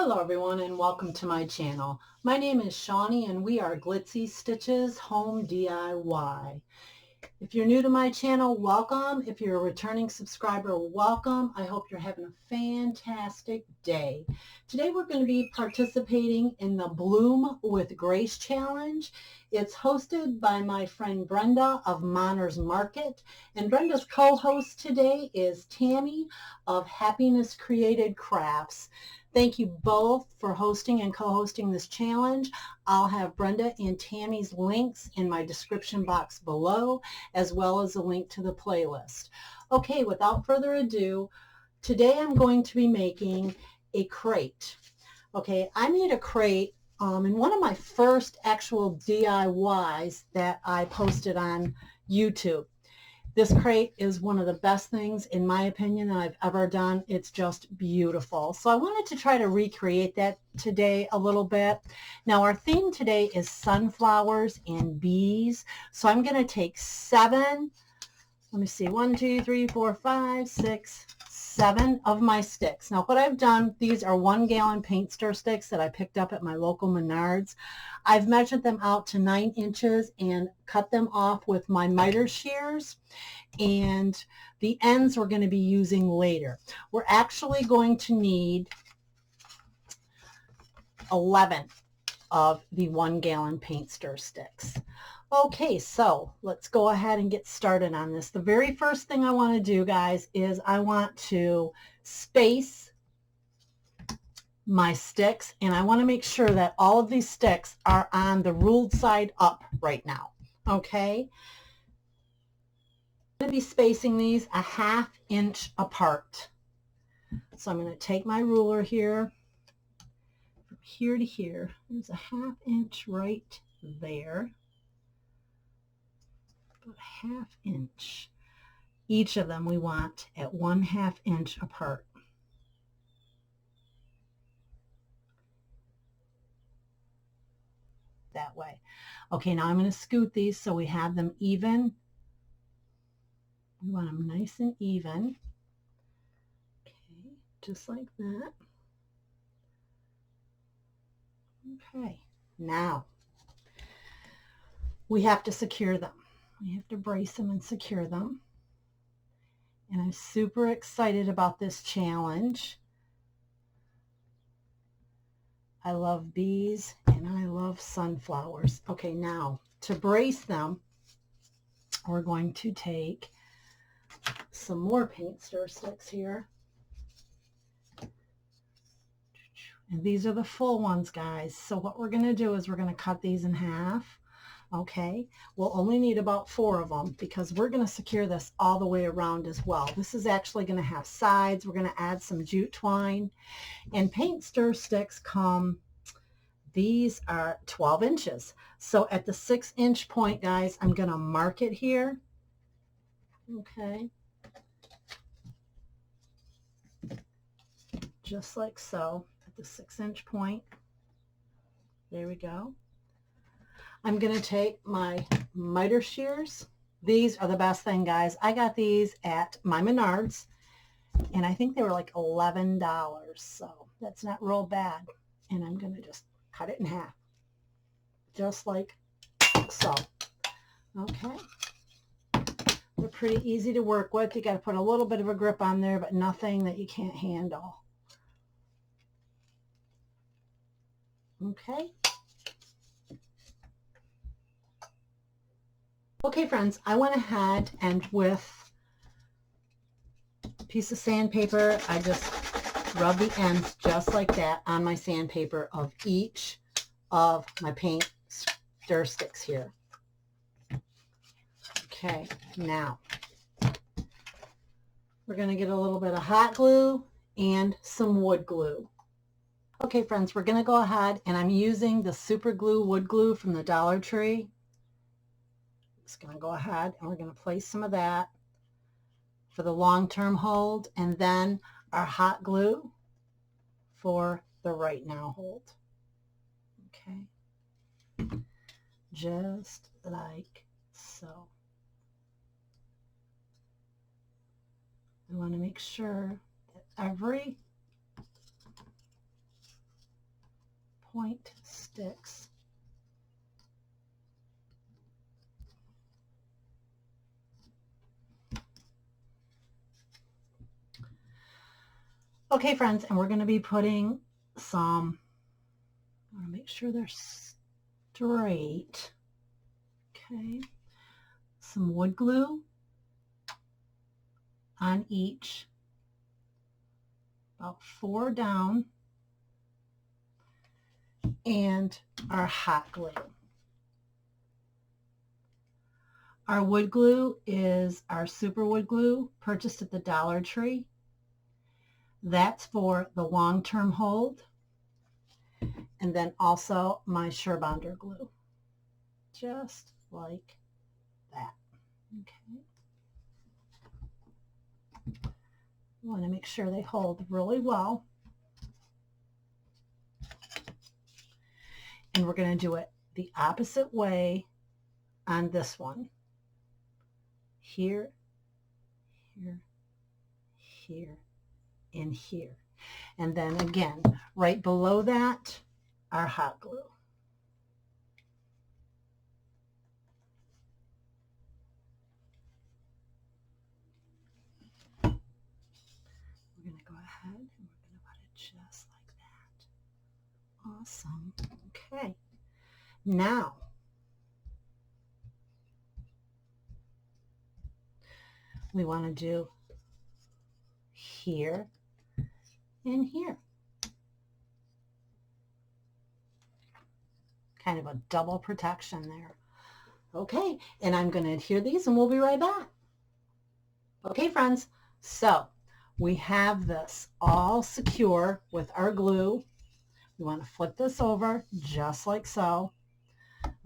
Hello everyone and welcome to my channel. My name is Shawnie and we are Glitzy Stitches Home DIY. If you're new to my channel, welcome. If you're a returning subscriber, welcome. I hope you're having a fantastic day. Today we're going to be participating in the Bloom with Grace Challenge. It's hosted by my friend Brenda of Monner's Market, and Brenda's co-host today is Tammy of Happiness Created Crafts. Thank you both for hosting and co-hosting this challenge. I'll have Brenda and Tammy's links in my description box below, as well as a link to the playlist. Okay, without further ado, today I'm going to be making a crate. Okay, I made a crate in one of my first actual DIYs that I posted on YouTube. This crate is one of the best things, in my opinion, that I've ever done. It's just beautiful. So I wanted to try to recreate that today a little bit. Now our theme today is sunflowers and bees. So I'm going to take 7, let me see, 1, 2, 3, 4, 5, 6, 7 of my sticks. Now what I've done, these are 1-gallon paint stir sticks that I picked up at my local Menards. I've measured them out to 9 inches and cut them off with my miter shears, and the ends we're going to be using later. We're actually going to need 11 of the 1-gallon paint stir sticks. Okay, so let's go ahead and get started on this. The very first thing I want to do, guys, is I want to space my sticks, and I want to make sure that all of these sticks are on the ruled side up right now. Okay, I'm going to be spacing these a 1/2 inch apart. So I'm going to take my ruler here, from here to here. There's a 1/2 inch right there. About a 1/2 inch. Each of them we want at 1/2 inch apart. That way. Okay, now I'm going to scoot these so we have them even. We want them nice and even. Okay, just like that. Okay, now we have to secure them. We have to brace them and secure them. And I'm super excited about this challenge. I love bees and I love sunflowers. Okay, now to brace them, we're going to take some more paint stir sticks here. And these are the full ones, guys. So what we're going to do is we're going to cut these in half. Okay, we'll only need about 4 of them because we're going to secure this all the way around as well. This is actually going to have sides. We're going to add some jute twine. And paint stir sticks come, these are 12 inches. So at the 6-inch point, guys, I'm going to mark it here. Okay, just like so, at the 6-inch point. There we go. I'm going to take my miter shears. These are the best thing, guys. I got these at my Menards, and I think they were like $11, so that's not real bad. And I'm going to just cut it in half, just like so. Okay. They're pretty easy to work with. You got to put a little bit of a grip on there, but nothing that you can't handle. Okay. Okay, friends, I went ahead and with a piece of sandpaper, I just rubbed the ends just like that on my sandpaper of each of my paint stir sticks here. Okay, now we're going to get a little bit of hot glue and some wood glue. Okay, friends, we're going to go ahead, and I'm using the super glue wood glue from the Dollar Tree. Just going to go ahead and we're going to place some of that for the long-term hold, and then our hot glue for the right now hold. Okay, just like so. I want to make sure that every point sticks. Okay, friends, and we're going to be putting some, I want to make sure they're straight. Okay, some wood glue on each, about 4 down, and our hot glue. Our wood glue is our super wood glue purchased at the Dollar Tree. That's for the long-term hold. And then also my Surebonder glue, just like that. Okay. You want to make sure they hold really well. And we're going to do it the opposite way on this one. Here, here, here, and here. And then again, right below that, our hot glue. We're going to go ahead and we're going to put it just like that. Awesome. Okay. Now, we want to do here and here. Kind of a double protection there. Okay, and I'm going to adhere these and we'll be right back. Okay, friends, so we have this all secure with our glue. We want to flip this over just like so.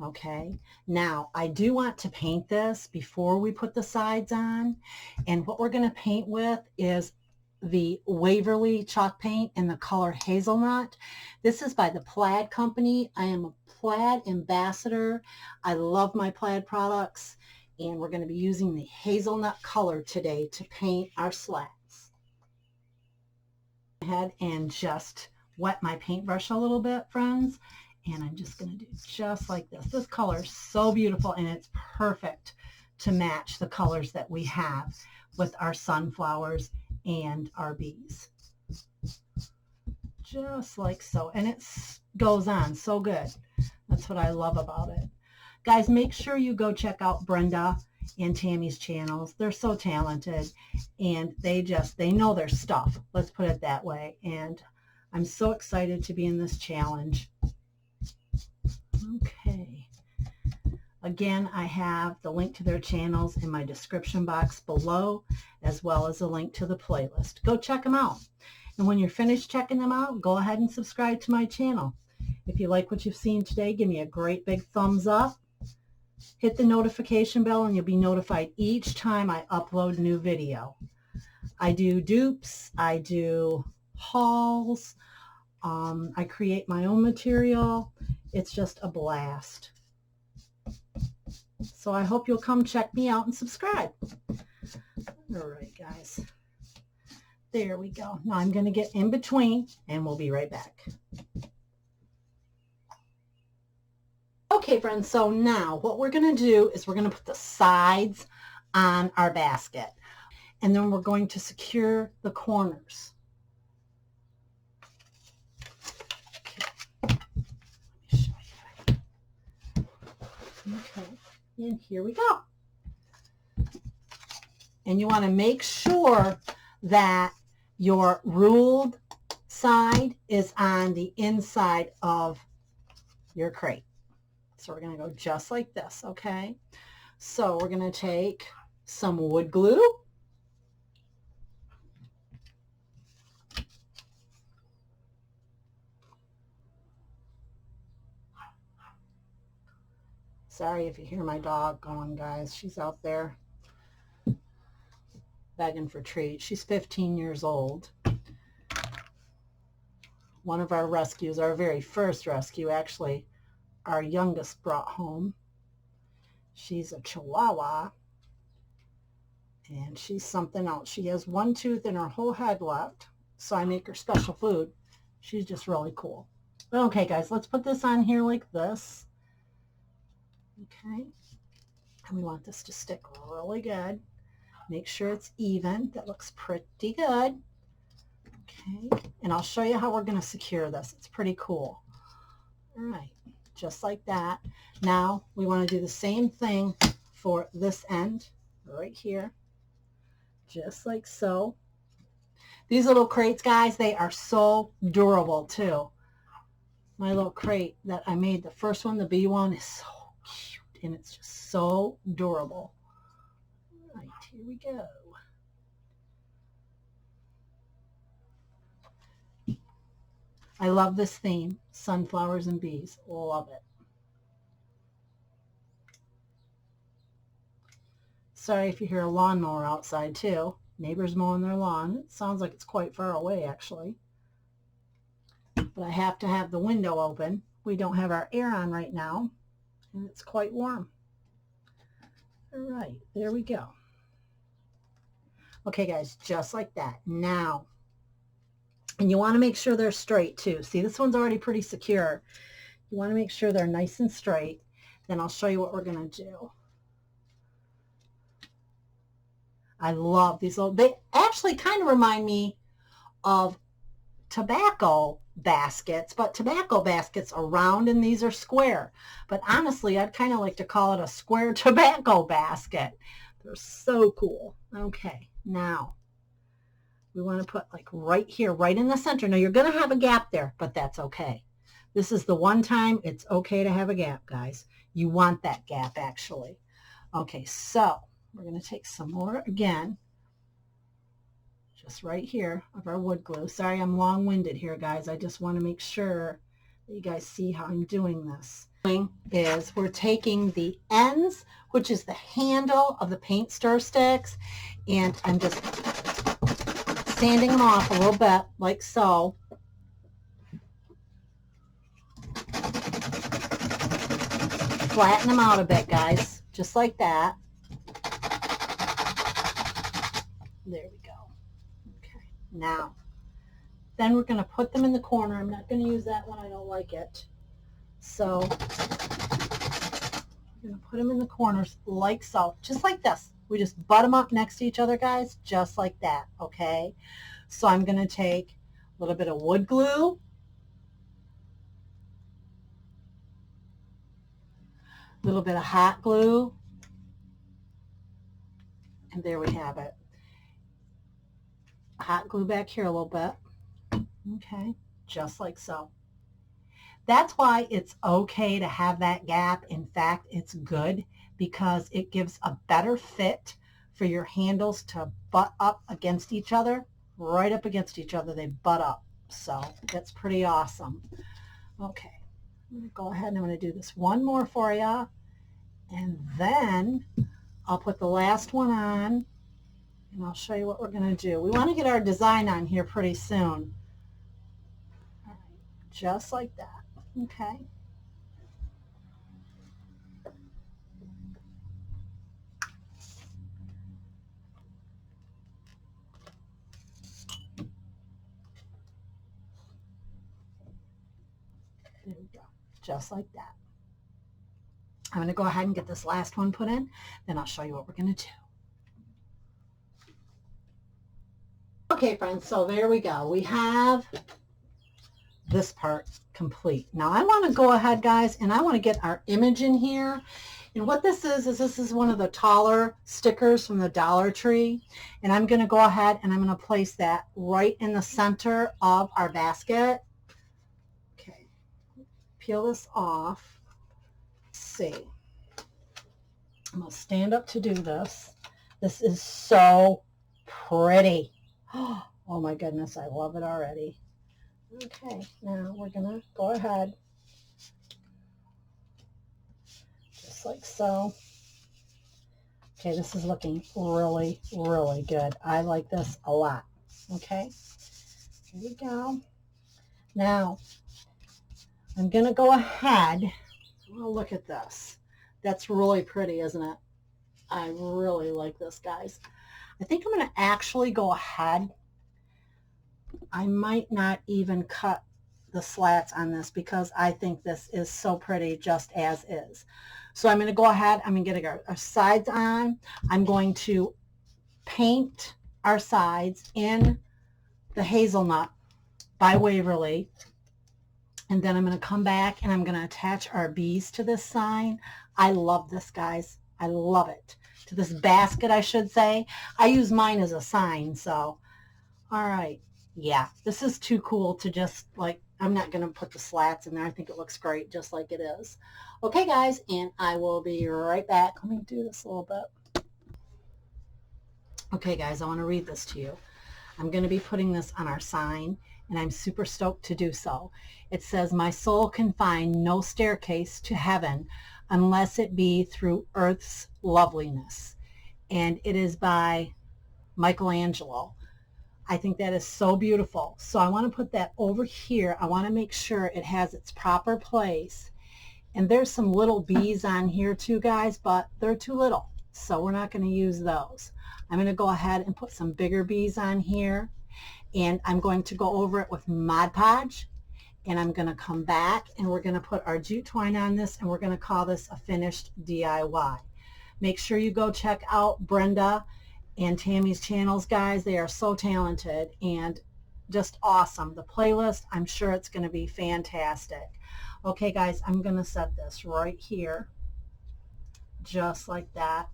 Okay, now I do want to paint this before we put the sides on, and what we're going to paint with is the Waverly chalk paint in the color Hazelnut. This is by the Plaid company. I am a Plaid ambassador. I love my Plaid products, and we're going to be using the Hazelnut color today to paint our slats. Ahead and just wet my paintbrush a little bit, friends, and I'm just going to do just like this. This color is so beautiful, and it's perfect to match the colors that we have with our sunflowers and our bees. Just like so. And it goes on so good. That's what I love about it. Guys, make sure you go check out Brenda and Tammy's channels. They're so talented, and they know their stuff. Let's put it that way. And I'm so excited to be in this challenge. Okay. Again, I have the link to their channels in my description box below, as well as a link to the playlist. Go check them out. And when you're finished checking them out, go ahead and subscribe to my channel. If you like what you've seen today, give me a great big thumbs up. Hit the notification bell and you'll be notified each time I upload a new video. I do dupes, I do hauls, I create my own material. It's just a blast. So I hope you'll come check me out and subscribe. All right, guys. There we go. Now I'm going to get in between and we'll be right back. Okay, friends, so now what we're going to do is we're going to put the sides on our basket. And then we're going to secure the corners. Okay. Let me show you. Okay. And here we go. And you want to make sure that your ruled side is on the inside of your crate. So we're going to go just like this, okay? So we're going to take some wood glue. Sorry if you hear my dog going, guys. She's out there begging for treats. She's 15 years old. One of our rescues, our very first rescue, actually, our youngest brought home. She's a Chihuahua, and she's something else. She has one tooth in her whole head left, so I make her special food. She's just really cool. Okay, guys, let's put this on here like this. Okay. And we want this to stick really good. Make sure it's even. That looks pretty good. Okay. And I'll show you how we're going to secure this. It's pretty cool. All right. Just like that. Now we want to do the same thing for this end right here. Just like so. These little crates, guys, they are so durable too. My little crate that I made, the first one, the bee one, is so cute and it's just so durable. All right, here we go. I love this theme, sunflowers and bees. Love it. Sorry if you hear a lawnmower outside too. Neighbors mowing their lawn. It sounds like it's quite far away actually. But I have to have the window open. We don't have our air on right now and it's quite warm. All right, there we go. Okay guys, just like that. Now, and you want to make sure they're straight too. See, this one's already pretty secure. You want to make sure they're nice and straight. Then I'll show you what we're going to do. I love these little, they actually kind of remind me of tobacco baskets, but tobacco baskets are round and these are square. But honestly, I'd kind of like to call it a square tobacco basket. They're so cool. Okay, now we want to put like right here, right in the center. Now you're going to have a gap there, but that's okay. This is the one time it's okay to have a gap, guys. You want that gap actually. Okay, so we're going to take some more again, just right here of our wood glue. Sorry, I'm long-winded here, guys. I just want to make sure that you guys see how I'm doing this. Is we're taking the ends, which is the handle of the paint stir sticks, and I'm just sanding them off a little bit, like so. Flatten them out a bit, guys, just like that. There we go. Okay, now, then we're going to put them in the corner. I'm not going to use that one. I don't like it. So, I'm going to put them in the corners like so, just like this. We just butt them up next to each other, guys, just like that, okay? So I'm going to take a little bit of wood glue, a little bit of hot glue, and there we have it. Hot glue back here a little bit, okay, just like so. That's why it's okay to have that gap. In fact, it's good because it gives a better fit for your handles to butt up against each other. Right up against each other, they butt up. So that's pretty awesome. Okay, I'm going to go ahead and I'm going to do this one more for you. And then I'll put the last one on and I'll show you what we're going to do. We want to get our design on here pretty soon. All right, just like that. Okay. There we go. Just like that. I'm going to go ahead and get this last one put in, then I'll show you what we're going to do. Okay, friends, so there we go. We have this part complete. Now I want to go ahead, guys, and I want to get our image in here. And what this is this is one of the taller stickers from the Dollar Tree. And I'm going to go ahead and I'm going to place that right in the center of our basket. Okay, peel this off. Let's see. I'm going to stand up to do this. This is so pretty. Oh my goodness, I love it already. Okay, now we're going to go ahead, just like so. Okay, this is looking really, really good. I like this a lot. Okay, here we go. Now, I'm going to go ahead. Oh, look at this. That's really pretty, isn't it? I really like this, guys. I think I'm going to actually go ahead. I might not even cut the slats on this because I think this is so pretty just as is. So I'm going to go ahead, I'm going to get our sides on. I'm going to paint our sides in the hazelnut by Waverly. And then I'm going to come back and I'm going to attach our bees to this sign. I love this, guys. I love it. To this basket, I should say. I use mine as a sign, so. All right. Yeah, this is too cool to just, like, I'm not going to put the slats in there. I think it looks great just like it is. Okay, guys, and I will be right back. Let me do this a little bit. Okay, guys, I want to read this to you. I'm going to be putting this on our sign, and I'm super stoked to do so. It says, "My soul can find no staircase to heaven unless it be through earth's loveliness." And it is by Michelangelo. I think that is so beautiful. So I want to put that over here. I want to make sure it has its proper place. And there's some little bees on here too, guys, but they're too little. So we're not going to use those. I'm going to go ahead and put some bigger bees on here. And I'm going to go over it with Mod Podge. And I'm going to come back and we're going to put our jute twine on this, and we're going to call this a finished DIY. Make sure you go check out Brenda and Tammy's channels, guys. They are so talented and just awesome. The playlist, I'm sure it's going to be fantastic. Okay, guys, I'm going to set this right here, just like that.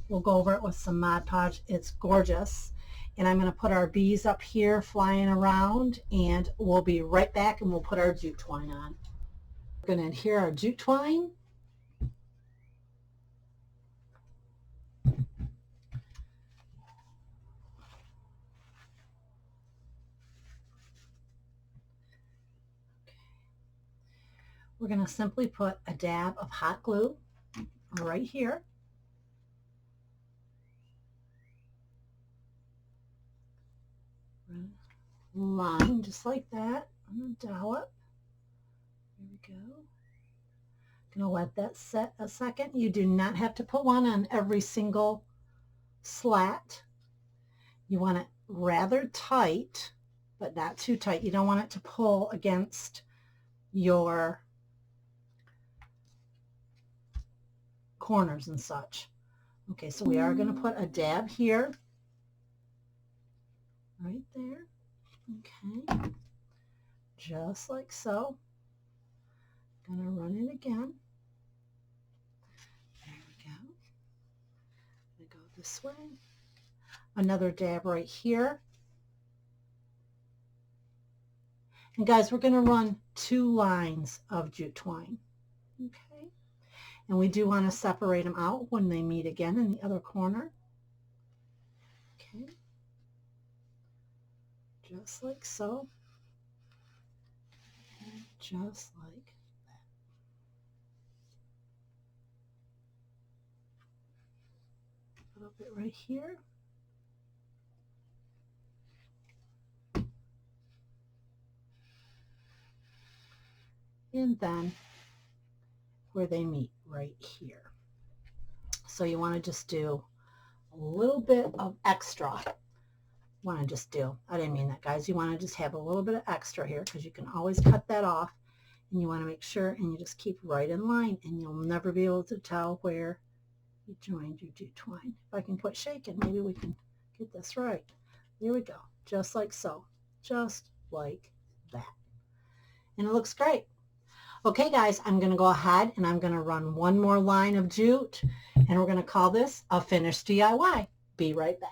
We'll go over it with some Mod Podge. It's gorgeous. And I'm going to put our bees up here flying around, and we'll be right back and we'll put our jute twine on. We're going to adhere our jute twine. We're going to simply put a dab of hot glue right here. Line just like that. I'm going to dollop. There we go. Going to let that set a second. You do not have to put one on every single slat. You want it rather tight, but not too tight. You don't want it to pull against your corners and such. Okay, so we are going to put a dab here, right there. Okay, just like so. Going to run it again. There we go. Going to go this way. Another dab right here. And guys, we're going to run 2 lines of jute twine. Okay. And we do want to separate them out when they meet again in the other corner. Okay. Just like so. And just like that. A little bit right here. And then where they meet right here. So you want to just do a little bit of extra. Want to just do, I didn't mean that, guys. You want to just have a little bit of extra here, because you can always cut that off, and you want to make sure, and you just keep right in line, and you'll never be able to tell where you joined your jute twine. If I can quit shaking, maybe we can get this right. There we go, just like so, just like that, and it looks great. Okay, guys, I'm going to go ahead and I'm going to run one more line of jute, and we're going to call this a finished DIY. Be right back.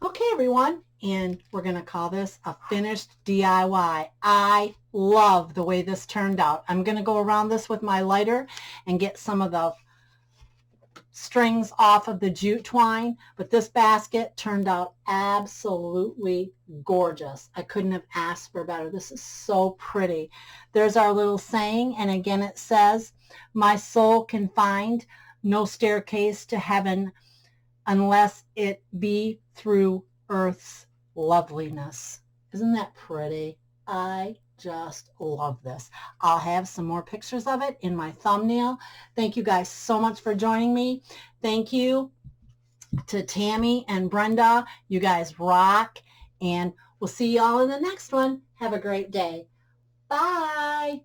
Okay, everyone, and we're going to call this a finished DIY. I love the way this turned out. I'm going to go around this with my lighter and get some of the strings off of the jute twine, but this basket turned out absolutely gorgeous. I couldn't have asked for better. This is so pretty. There's our little saying, and again it says, "My soul can find no staircase to heaven unless it be through earth's loveliness." Isn't that pretty? I just love this. I'll have some more pictures of it in my thumbnail. Thank you guys so much for joining me. Thank you to Tammy and Brenda. You guys rock, and we'll see you all in the next one. Have a great day. Bye.